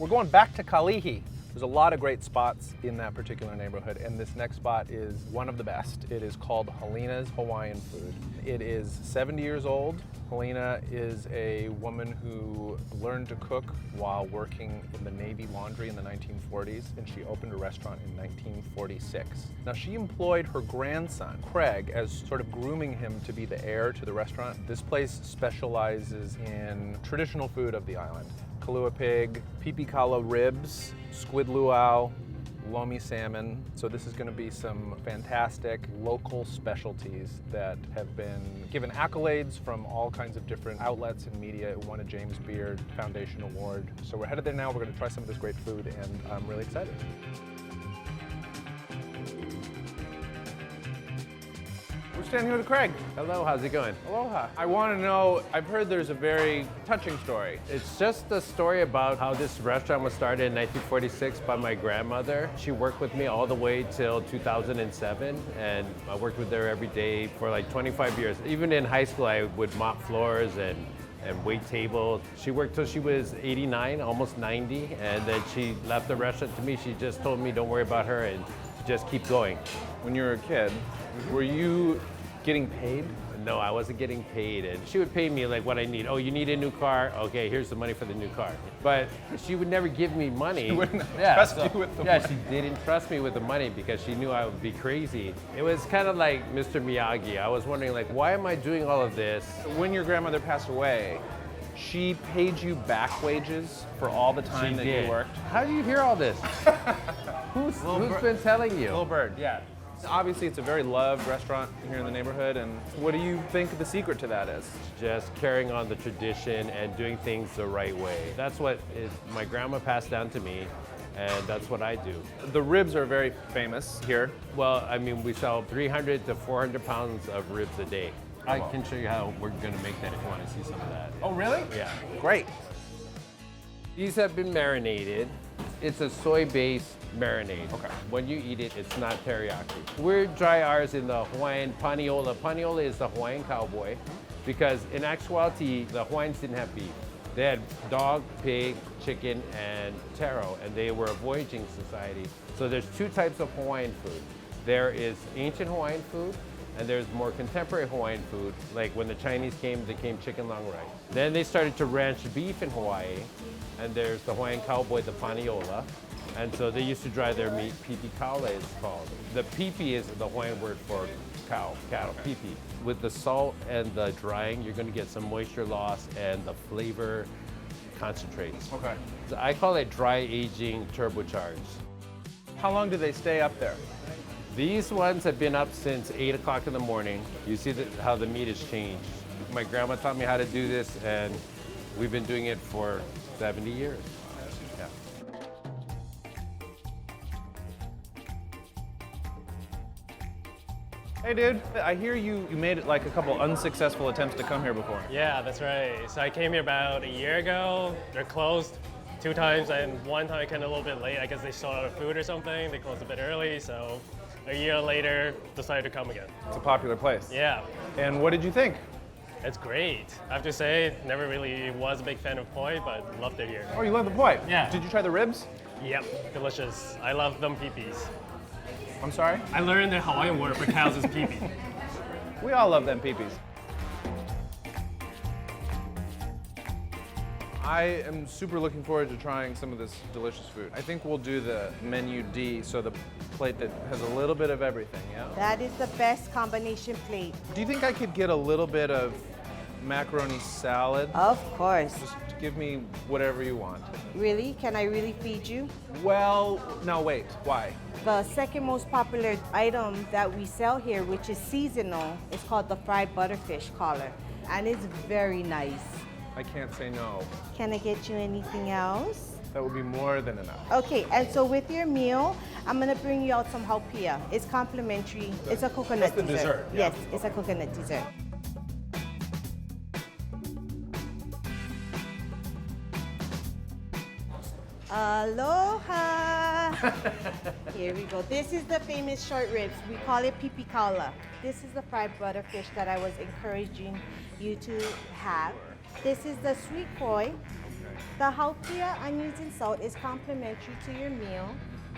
We're going back to Kalihi. There's a lot of great spots in that particular neighborhood, and this next spot is one of the best. It is called Helena's Hawaiian Food. It is 70 years old. Helena is a woman who learned to cook while working in the Navy laundry in the 1940s, and she opened a restaurant in 1946. Now, she employed her grandson, Craig, as sort of grooming him to be the heir to the restaurant. This place specializes in traditional food of the island. Kalua pig, PIPIKAULA ribs, squid luau, LOMI salmon. So this is going to be some fantastic local specialties that have been given accolades from all kinds of different outlets and media. It won a James Beard Foundation Award. So we're headed there now. We're going to try some of this great food, and I'm really excited. We're standing here with Craig. Hello, how's it going? Aloha. I want to know, I've heard there's a very touching story. It's just a story about how this restaurant was started in 1946 by my grandmother. She worked with me all the way till 2007, and I worked with her every day for like 25 years. Even in high school, I would mop floors and wait tables. She worked till she was 89, almost 90, and then she left the restaurant to me. She just told me, don't worry about her, and just keep going. When you were a kid, were you getting paid? No, I wasn't getting paid, and she would pay me like what I need. Oh, you need a new car? Okay, here's the money for the new car. But she would never give me money. She wouldn't trust you with the money. Yeah, she didn't trust me with the money because she knew I would be crazy. It was kind of like Mr. Miyagi. I was wondering, like, why am I doing all of this? When your grandmother passed away, she paid you back wages for all the time that you worked? How do you hear all this? Who's been telling you? Little Bird, yeah. Obviously, it's a very loved restaurant here in the neighborhood, and what do you think the secret to that is? Just carrying on the tradition and doing things the right way. That's what my grandma passed down to me, and that's what I do. The ribs are very famous here. Well, I mean, we sell 300 to 400 pounds of ribs a day. I can show you how we're going to make that if you want to see some of that. Oh, really? Yeah. Great. These have been marinated. It's a soy-based marinade. Okay. When you eat it, it's not teriyaki. We dry ours in the Hawaiian paniola. Paniola is the Hawaiian cowboy, because in actuality, the Hawaiians didn't have beef. They had dog, pig, chicken, and taro, and they were a voyaging society. So there's two types of Hawaiian food. There is ancient Hawaiian food, and there's more contemporary Hawaiian food. Like when the Chinese came, they came chicken long rice. Then they started to ranch beef in Hawaii, and there's the Hawaiian cowboy, the paniola. And so they used to dry their meat. PIPIKAULA is called. The pipi is the Hawaiian word for cattle, pipi. With the salt and the drying, you're going to get some moisture loss and the flavor concentrates. Okay. So I call it dry aging turbocharged. How long do they stay up there? These ones have been up since 8 o'clock in the morning. You see how the meat has changed. My grandma taught me how to do this, and we've been doing it for 70 years. Yeah. Hey, dude. I hear you made like a couple unsuccessful attempts to come here before. Yeah, that's right. So I came here about a year ago. They're closed 2 times, and one time I came a little bit late. I guess they sold out of food or something. They closed a bit early, so a year later, decided to come again. It's a popular place. Yeah, And what did you think? it's great. I have to say, never really was a big fan of poi, but loved it here. Oh, you love the poi? Yeah. Did you try the ribs? Yep, delicious. I love them peepees. I'm sorry? I learned the Hawaiian word for cows is peepee. We all love them peepees. I am super looking forward to trying some of this delicious food. I think we'll do the menu D, so the plate that has a little bit of everything, yeah? That is the best combination plate. Do you think I could get a little bit of macaroni salad? Of course. Just give me whatever you want. Really? Can I really feed you? Well, no, wait, why? The second most popular item that we sell here, which is seasonal, is called the fried butterfish collar. And it's very nice. I can't say no. Can I get you anything else? That would be more than enough. Okay, and so with your meal, I'm gonna bring you out some haupia. It's complimentary. It's a coconut That's the dessert, yeah. Yes, it's a coconut dessert. Aloha! Here we go. This is the famous short ribs. We call it PIPIKAULA. This is the fried butterfish that I was encouraging you to have. This is the sweet poi. The healthier onions and salt is complementary to your meal.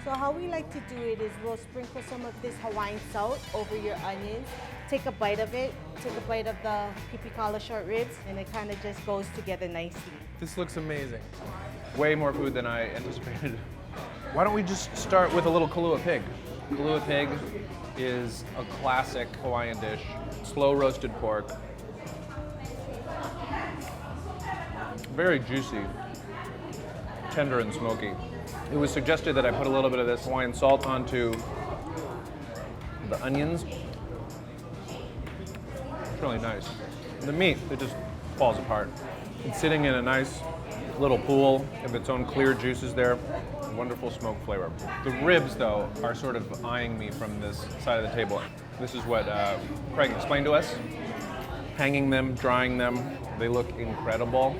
So how we like to do it is we'll sprinkle some of this Hawaiian salt over your onions. Take a bite of it, take a bite of the PIPIKAULA short ribs, and it kind of just goes together nicely. This looks amazing. Way more food than I anticipated. Why don't we just start with a little kalua pig? Kalua pig is a classic Hawaiian dish. Slow roasted pork. Very juicy, tender and smoky. It was suggested that I put a little bit of this Hawaiian salt onto the onions. It's really nice. The meat, it just falls apart. It's sitting in a nice little pool of its own clear juices there. Wonderful smoke flavor. The ribs, though, are sort of eyeing me from this side of the table. This is what Craig explained to us. Hanging them, drying them, they look incredible.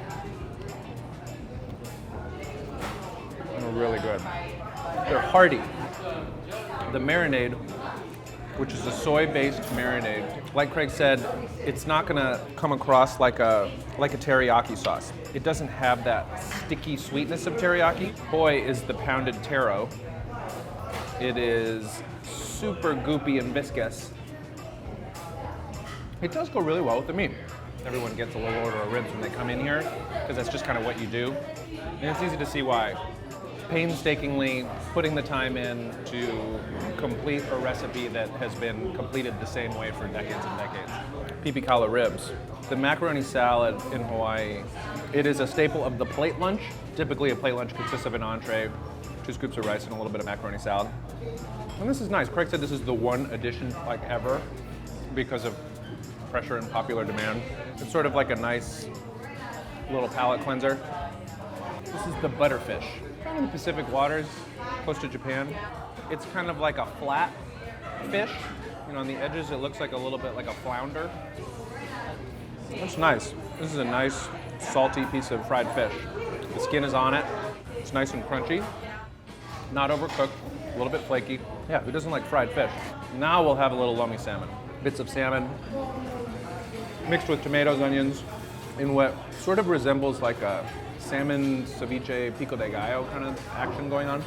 They're really good. They're hearty. The marinade, which is a soy-based marinade, like Craig said, it's not gonna come across like a teriyaki sauce. It doesn't have that sticky sweetness of teriyaki. Poi is the pounded taro. It is super goopy and viscous. It does go really well with the meat. Everyone gets a little order of ribs when they come in here, because that's just kind of what you do. And it's easy to see why. Painstakingly putting the time in to complete a recipe that has been completed the same way for decades and decades. PIPIKAULA ribs. The macaroni salad in Hawaii, it is a staple of the plate lunch. Typically a plate lunch consists of an entree, 2 scoops of rice, and a little bit of macaroni salad. And this is nice. Craig said this is the one addition like ever because of pressure and popular demand. It's sort of like a nice little palate cleanser. This is the butterfish. Found in the Pacific waters, close to Japan. It's kind of like a flat fish. You know, on the edges it looks like a little bit like a flounder. It's nice. This is a nice, salty piece of fried fish. The skin is on it. It's nice and crunchy. Not overcooked, a little bit flaky. Yeah, who doesn't like fried fish? Now we'll have a little LOMI salmon. Bits of salmon mixed with tomatoes, onions, in what sort of resembles like a salmon ceviche pico de gallo kind of action going on.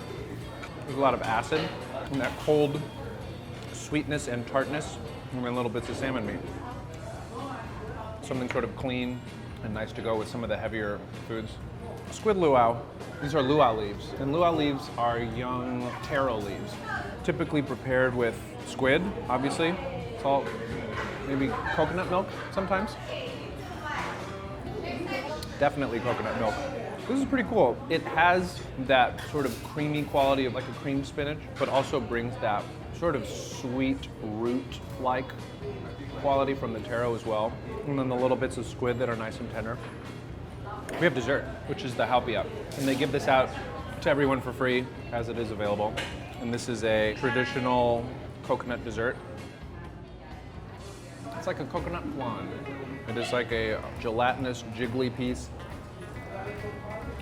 There's a lot of acid and that cold sweetness and tartness, and then little bits of salmon meat. Something sort of clean and nice to go with some of the heavier foods. Squid luau. These are luau leaves, and luau leaves are young taro leaves, typically prepared with squid, obviously, salt, maybe coconut milk sometimes. Definitely coconut milk. This is pretty cool. It has that sort of creamy quality of like a cream spinach, but also brings that sort of sweet root-like quality from the taro as well. And then the little bits of squid that are nice and tender. We have dessert, which is the haupia. And they give this out to everyone for free as it is available. And this is a traditional coconut dessert. It's like a coconut flan. It is like a gelatinous, jiggly piece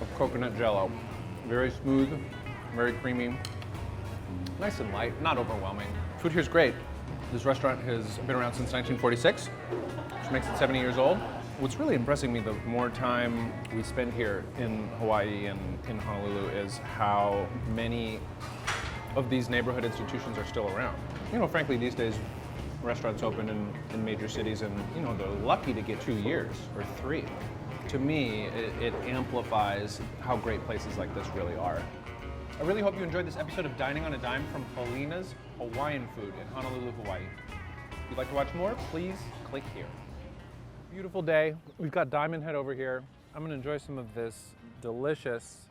of coconut jello. Very smooth, very creamy, nice and light, not overwhelming. Food here is great. This restaurant has been around since 1946, which makes it 70 years old. What's really impressing me the more time we spend here in Hawaii and in Honolulu is how many of these neighborhood institutions are still around. You know, frankly, these days, restaurants open in major cities and, you know, they're lucky to get 2 years or 3. To me, it amplifies how great places like this really are. I really hope you enjoyed this episode of Dining on a Dime from Helena's Hawaiian Food in Honolulu, Hawaii. If you'd like to watch more, please click here. Beautiful day. We've got Diamond Head over here. I'm gonna enjoy some of this delicious